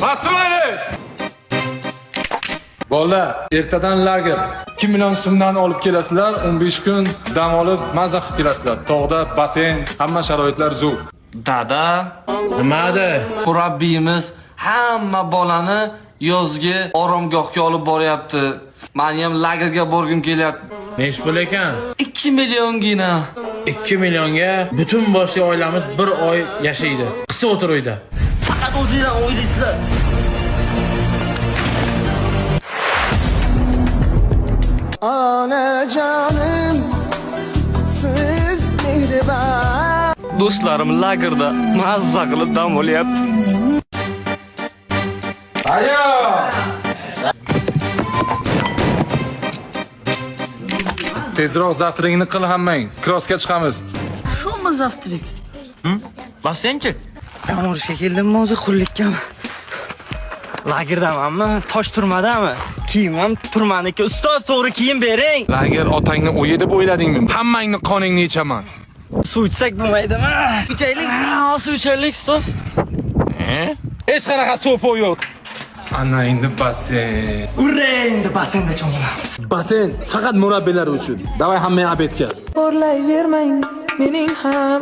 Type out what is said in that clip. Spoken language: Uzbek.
Bastırmayın! Bolalar, ertadan lager. 2 million so'mdan olib kelasizlar, 15 kun dam olib maza qilib kelasizlar. Tog'da basen, hamma sharoitlar zo'r. Dada, Nimada? murabbiyimiz hamma bolani yozgi oromgohga olib boryapti. Men ham lagerga borgim kelyapti. Nesh pul ekan? 2 milliongina. 2 millionga butun boshli oilamiz bir oy yashaydi. Qisi o'tir uyda. Faqat o'zinglar o'ylaysizlar. Anacanım siz mehriban. Do'stlarim lagerda mazza qilib dam olyapti. Ayo! Tezroq zavtringni qil hammang. Krossga chiqamiz. Shumi zaftrik? Basenchi? Dam olishga keldimmi o'zi qullikkami? Lagerdamanmi? Tosh turmadami? Kiyimim turmaniki. Ustoz, to'g'ri kiyim bering. Lager otangni o'yi deb o'yladingmi? Hammangni qoningni ichaman. Suv ichsak bo'lmaydimi? Ichaylik. Suv ichaylik, ustoz. Hech qanaqa suv yo'q. Ana endi basen. Urre, endi basenda cho'milamiz. Basen faqat murabbiylar uchun. Davay hamma obedga. Porlayvermang mening ham